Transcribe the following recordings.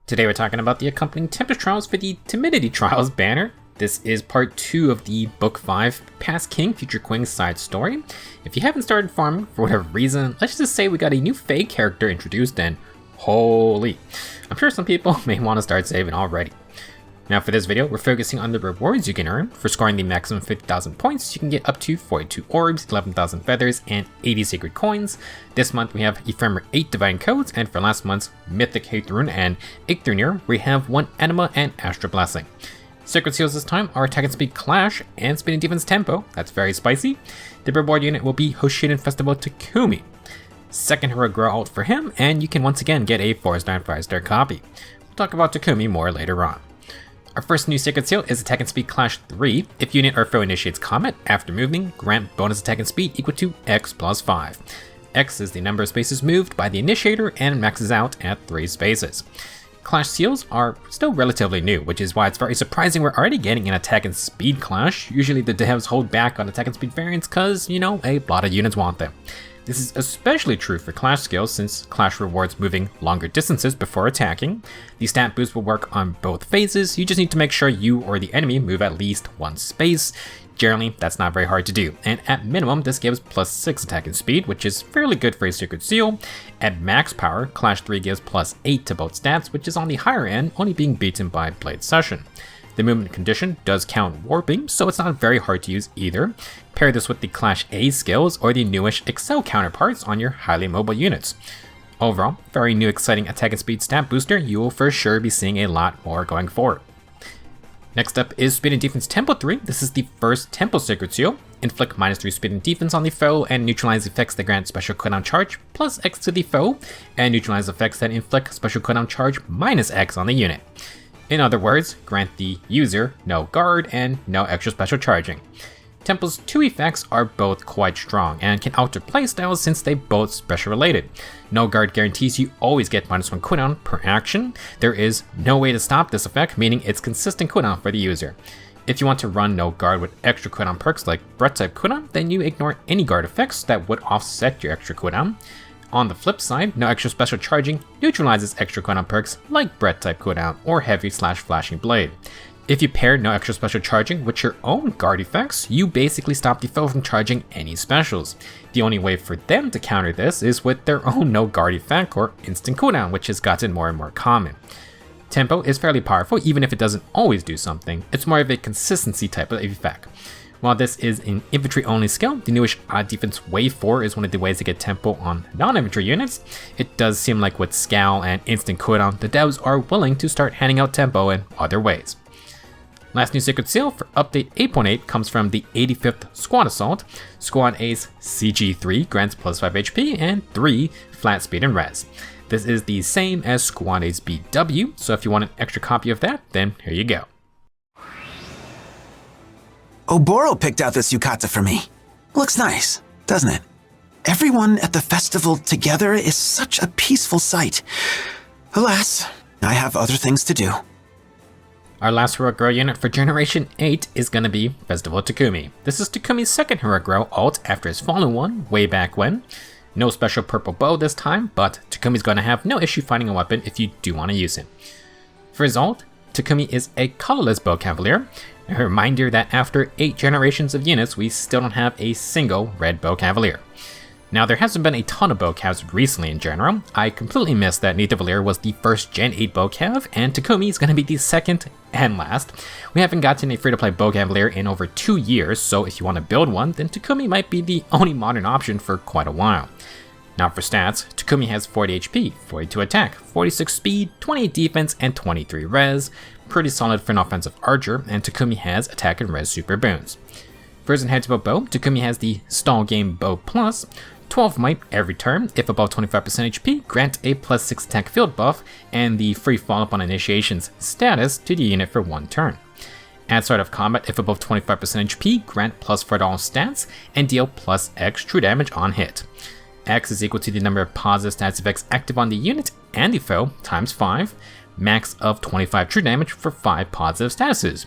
Today we're talking about the accompanying Tempest Trials for the Timidity Trials banner. This is part 2 of the Book 5 Past King Future Queen side story. If you haven't started farming for whatever reason, let's just say we got a new Fae character introduced and holy, I'm sure some people may want to start saving already. Now for this video, we're focusing on the rewards you can earn. For scoring the maximum 50,000 points, you can get up to 42 orbs, 11,000 feathers, and 80 sacred coins. This month we have Ephemer 8 divine codes, and for last month's Mythic Hathorun and Ichthrunir, we have 1 Anima and Astral Blessing. Sacred seals this time are FTP Clash and Spd Defense Tempo, that's very spicy. The reward unit will be Hoshidan Festival Takumi. Second hero grow alt for him, and you can once again get a 4-star and 5-star copy. We'll talk about Takumi more later on. Our first new Sacred Seal is Attack and Speed Clash 3. If unit or foe initiates combat, after moving, grant bonus attack and speed equal to X plus 5. X is the number of spaces moved by the initiator and maxes out at 3 spaces. Clash seals are still relatively new, which is why it's very surprising we're already getting an attack and speed clash. Usually the devs hold back on attack and speed variants cause, you know, a lot of units want them. This is especially true for Clash skills since Clash rewards moving longer distances before attacking. The stat boost will work on both phases, you just need to make sure you or the enemy move at least 1 space. Generally, that's not very hard to do, and at minimum this gives plus 6 attack and speed, which is fairly good for a Sacred Seal. At max power, Clash 3 gives plus 8 to both stats, which is on the higher end, only being beaten by Blade Session. The movement condition does count warping, so it's not very hard to use either. Pair this with the Clash A skills or the newish Excel counterparts on your highly mobile units. Overall, very new exciting attack and speed stat booster you will for sure be seeing a lot more going forward. Next up is Spd Defense Tempo 3. This is the first Tempo Sacred Seal. Inflict -3 speed and defense on the foe and neutralize effects that grant special cooldown charge plus X to the foe, and neutralize effects that inflict special cooldown charge minus X on the unit. In other words, grant the user no guard and no extra special charging. Tempo's 2 effects are both quite strong and can alter playstyles since they both special related. No guard guarantees you always get -1 cooldown per action. There is no way to stop this effect, meaning it's consistent cooldown for the user. If you want to run no guard with extra cooldown perks like breath type cooldown, then you ignore any guard effects that would offset your extra cooldown. On the flip side, no extra special charging neutralizes extra cooldown perks like breath type cooldown or heavy/flashing blade. If you pair no extra special charging with your own guard effects, you basically stop the foe from charging any specials. The only way for them to counter this is with their own no guard effect or instant cooldown, which has gotten more and more common. Tempo is fairly powerful even if it doesn't always do something, it's more of a consistency type of effect. While this is an infantry only skill, the newish odd defense wave 4 is one of the ways to get tempo on non-infantry units. It does seem like with Scowl and instant cooldown, the devs are willing to start handing out tempo in other ways. Last new Sacred Seal for update 8.8 comes from the 85th Squad Assault. Squad A's CG3 grants plus 5 HP and 3 flat speed and res. This is the same as Squad A's BW, so if you want an extra copy of that, then here you go. Oboro picked out this yukata for me. Looks nice, doesn't it? Everyone at the festival together is such a peaceful sight. Alas, I have other things to do. Our last Heroic Grow unit for Generation 8 is going to be Festival Takumi. This is Takumi's second Heroic Grow alt after his fallen one way back when. No special purple bow this time, but Takumi's going to have no issue finding a weapon if you do want to use him. For his alt, Takumi is a colorless Bow Cavalier. A reminder that after 8 generations of units, we still don't have a single red Bow Cavalier. Now, there hasn't been a ton of Bow Cavs recently in general. I completely missed that Nidavellir was the first Gen 8 Bow Cav, and Takumi is going to be the second and last. We haven't gotten a free-to-play Bow Cavalier in over 2 years, so if you want to build one, then Takumi might be the only modern option for quite a while. Now for stats, Takumi has 40 HP, 42 attack, 46 speed, 28 defense, and 23 res. Pretty solid for an offensive archer, and Takumi has attack and res super boons. For his enhanceable bow, Takumi has the Stall Game Bow Plus, 12 might every turn. If above 25% HP, grant a plus 6 attack field buff, and the free fall upon initiations status to the unit for 1 turn. At start of combat, if above 25% HP, grant plus 4 to all stats, and deal plus X true damage on hit. X is equal to the number of positive stats effects active on the unit and the foe times 5, max of 25 true damage for 5 positive statuses.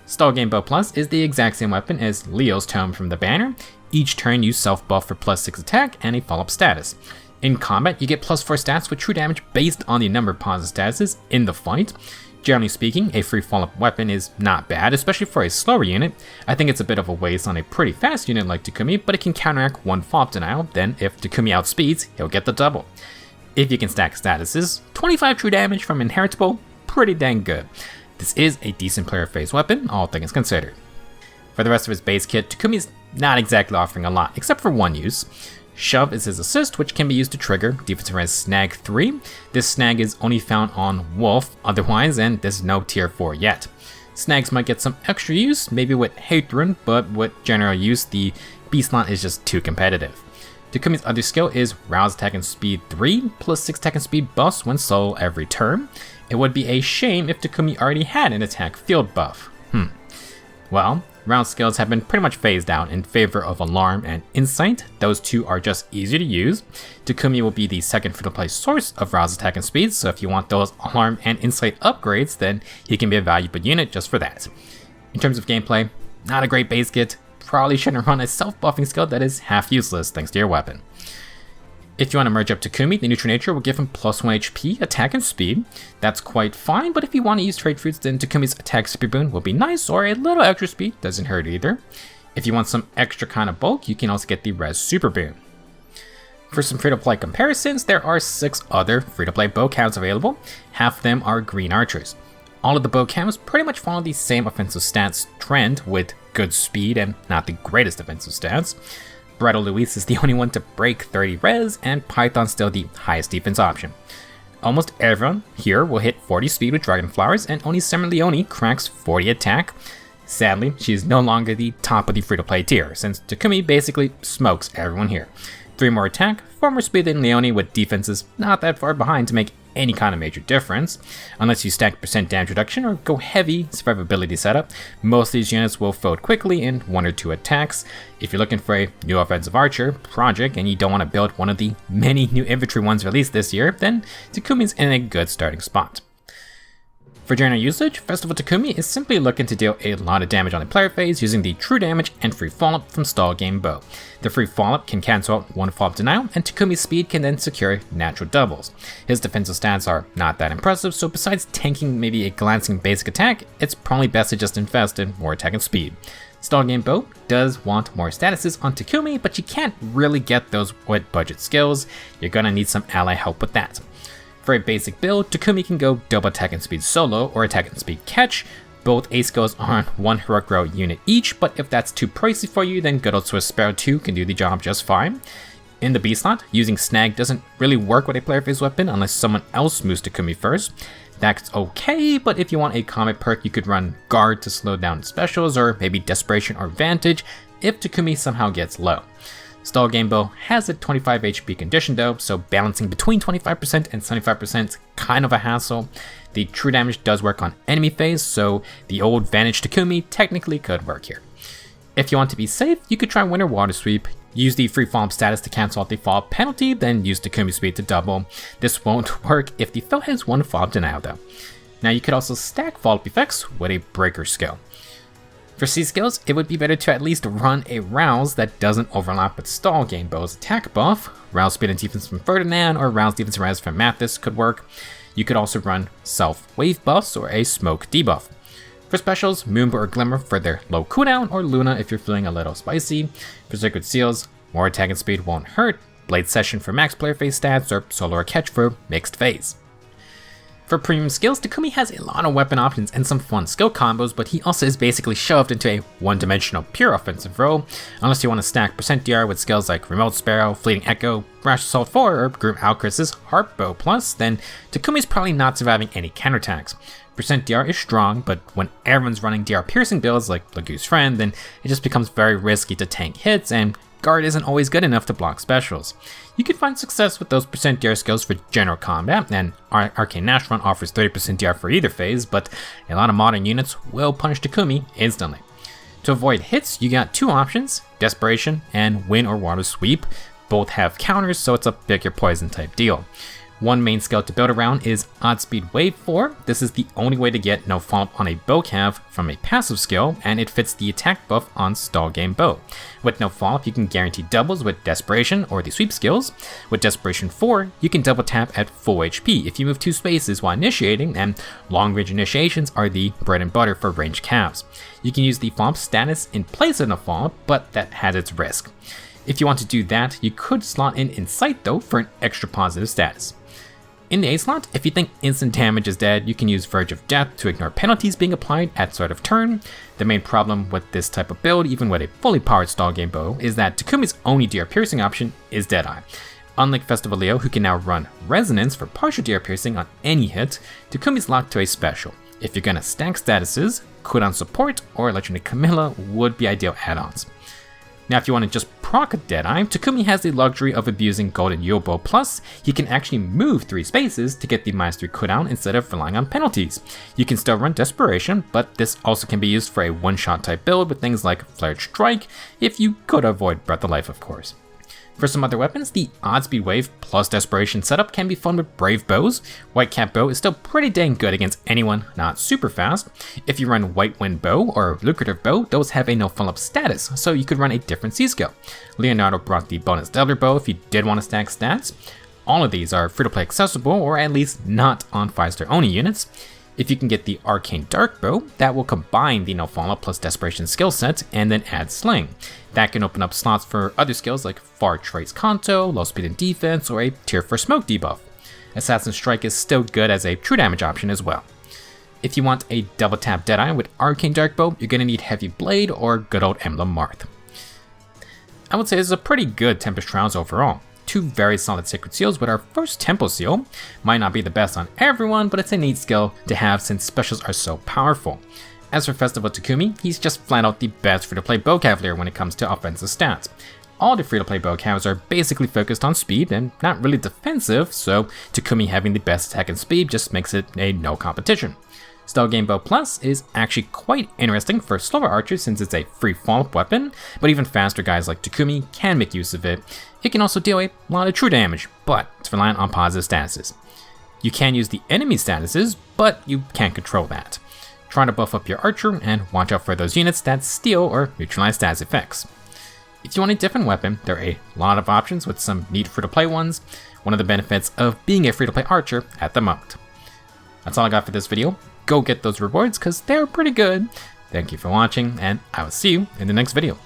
Stall Game Bow Plus is the exact same weapon as Leo's Tome from the banner. Each turn you self buff for plus 6 attack and a follow-up status. In combat, you get +4 stats with true damage based on the number of positive statuses in the fight. Generally speaking, a free follow-up weapon is not bad, especially for a slower unit. I think it's a bit of a waste on a pretty fast unit like Takumi, but it can counteract one follow-up denial, then if Takumi outspeeds, he'll get the double. If you can stack statuses, 25 true damage from Inheritable, pretty dang good. This is a decent player phase weapon, all things considered. For the rest of his base kit, Takumi's not exactly offering a lot, except for one use. Shove is his assist, which can be used to trigger defensive res snag 3. This snag is only found on Wolf otherwise, and there's no tier 4 yet. Snags might get some extra use, maybe with Hatred, but with general use, the B slot is just too competitive. Takumi's other skill is Rouse Attack and Speed 3, plus 6 attack and speed buffs when solo every turn. It would be a shame if Takumi already had an attack field buff. Well, round skills have been pretty much phased out in favor of Alarm and Insight. Those two are just easier to use. Takumi will be the second free-to-play source of Rouse Attack and Speed, so if you want those Alarm and Insight upgrades, then he can be a valuable unit just for that. In terms of gameplay, not a great base kit. Probably shouldn't run a self-buffing skill that is half useless thanks to your weapon. If you want to merge up Takumi, the Neutral Nature will give him +1 HP, attack, and speed. That's quite fine, but if you want to use trade fruits, then Takumi's attack speed boon will be nice, or a little extra speed doesn't hurt either. If you want some extra kind of bulk, you can also get the res super boon. For some free-to-play comparisons, there are 6 other free-to-play bow cams available. Half of them are green archers. All of the bow cams pretty much follow the same offensive stats trend with good speed and not the greatest offensive stats. Bridal Luis is the only one to break 30 res, and Python's still the highest defense option. Almost everyone here will hit 40 speed with Dragon Flowers, and only Summer Leone cracks 40 attack. Sadly, she is no longer the top of the free-to-play tier, since Takumi basically smokes everyone here. 3 more attack, 4 more speed than Leone, with defenses not that far behind to make any kind of major difference. Unless you stack % damage reduction or go heavy survivability setup, most of these units will fold quickly in 1 or 2 attacks. If you're looking for a new offensive archer project and you don't want to build one of the many new infantry ones released this year, then Takumi's in a good starting spot. For general usage, Festival Takumi is simply looking to deal a lot of damage on the player phase using the true damage and free follow-up from Stall Game Bow. The free follow-up can cancel out 1 follow-up denial, and Takumi's speed can then secure natural doubles. His defensive stats are not that impressive, so besides tanking maybe a glancing basic attack, it's probably best to just invest in more attack and speed. Stall Game Bow does want more statuses on Takumi, but you can't really get those with budget skills. You're gonna need some ally help with that. For a basic build, Takumi can go double attack and speed solo or attack and speed catch. Both A skills are on 1 heroic row unit each, but if that's too pricey for you, then good old Swiss Sparrow 2 can do the job just fine. In the B slot, using Snag doesn't really work with a player phase weapon unless someone else moves Takumi first. That's okay, but if you want a combat perk, you could run Guard to slow down specials, or maybe Desperation or Vantage if Takumi somehow gets low. Stall Game Bow has a 25 HP condition though, so balancing between 25% and 75% is kind of a hassle. The true damage does work on enemy phase, so the old Vantage Takumi technically could work here. If you want to be safe, you could try Winter Water Sweep, use the free follow-up status to cancel out the follow-up penalty, then use Takumi speed to double. This won't work if the foe has 1 follow-up denial though. Now you could also stack follow-up effects with a breaker skill. For C skills, it would be better to at least run a Rouse that doesn't overlap with Stall Game Bow's attack buff. Rouse speed and defense from Ferdinand or Rouse defense and res from Mathis could work. You could also run self wave buffs or a smoke debuff. For specials, Moonbow or Glimmer for their low cooldown, or Luna if you're feeling a little spicy. For Sacred Seals, more attack and speed won't hurt. Blade Session for max player phase stats, or Solo or Catch for mixed phase. For premium skills, Takumi has a lot of weapon options and some fun skill combos, but he also is basically shoved into a one-dimensional pure offensive role, unless you want to stack %DR with skills like Remote Sparrow, Fleeting Echo, Rash Assault 4, or Groom Alcris's Harp Bow Plus, then Takumi's probably not surviving any counterattacks. %DR is strong, but when everyone's running DR piercing builds like Lagu's Friend, then it just becomes very risky to tank hits, and Guard isn't always good enough to block specials. You can find success with those %DR skills for general combat, and Arcane Nash Run offers 30% DR for either phase, but a lot of modern units will punish Takumi instantly. To avoid hits, you got 2 options, Desperation and Wind or Water Sweep. Both have counters, so it's a pick your poison type deal. One main skill to build around is Odd Speed Wave 4. This is the only way to get no follow-up on a bow cav from a passive skill, and it fits the attack buff on stall game bow. With no follow-up, you can guarantee doubles with Desperation or the sweep skills. With Desperation 4, you can double tap at full HP if you move 2 spaces while initiating, and long range initiations are the bread and butter for ranged calves. You can use the follow-up status in place of no follow-up, but that has its risk. If you want to do that, you could slot in Insight though for an extra positive status. In the A slot, if you think instant damage is dead, you can use Verge of Death to ignore penalties being applied at start of turn. The main problem with this type of build, even with a fully powered stall game bow, is that Takumi's only DR piercing option is Deadeye. Unlike Festival Leo, who can now run Resonance for partial DR piercing on any hit, Takumi's locked to a special. If you're gonna stack statuses, cooldown support or Electronic Camilla would be ideal add-ons. Now if you want to just proc a Deadeye, Takumi has the luxury of abusing Golden Yobo Plus. He can actually move 3 spaces to get the -3 cooldown instead of relying on penalties. You can still run Desperation, but this also can be used for a one-shot type build with things like Flared Strike, if you could avoid Breath of Life of course. For some other weapons, the Odd Speed Wave plus Desperation setup can be fun with Brave Bows. Whitecap Bow is still pretty dang good against anyone not super fast. If you run White Wind Bow or Lucrative Bow, those have a no follow-up status, so you could run a different C-skill. Leonardo brought the bonus Doubler Bow if you did want to stack stats. All of these are free-to-play accessible, or at least not on 5-star only units. If you can get the Arcane Dark Bow, that will combine the no follow-up plus Desperation skill set and then add Sling. That can open up slots for other skills like Far Trace Kanto, Low Speed and Defense, or a Tier 4 Smoke debuff. Assassin Strike is still good as a true damage option as well. If you want a double tap Deadeye with Arcane Dark Bow, you're gonna need Heavy Blade or good old Emblem Marth. I would say this is a pretty good Tempest Trials overall. 2 very solid Sacred Seals with our first Tempo Seal. Might not be the best on everyone, but it's a neat skill to have since specials are so powerful. As for Festival Takumi, he's just flat out the best free-to-play Bow Cavalier when it comes to offensive stats. All the free-to-play Bow Cavs are basically focused on speed and not really defensive, so Takumi having the best attack and speed just makes it a no competition. Stall Game Bow Plus is actually quite interesting for slower archers since it's a free follow-up weapon, but even faster guys like Takumi can make use of it. It can also deal a lot of true damage, but it's reliant on positive statuses. You can use the enemy statuses, but you can't control that. Try to buff up your archer and watch out for those units that steal or neutralize status effects. If you want a different weapon, there are a lot of options with some neat free-to-play ones, one of the benefits of being a free-to-play archer at the moment. That's all I got for this video. Go get those rewards because they're pretty good. Thank you for watching, and I will see you in the next video.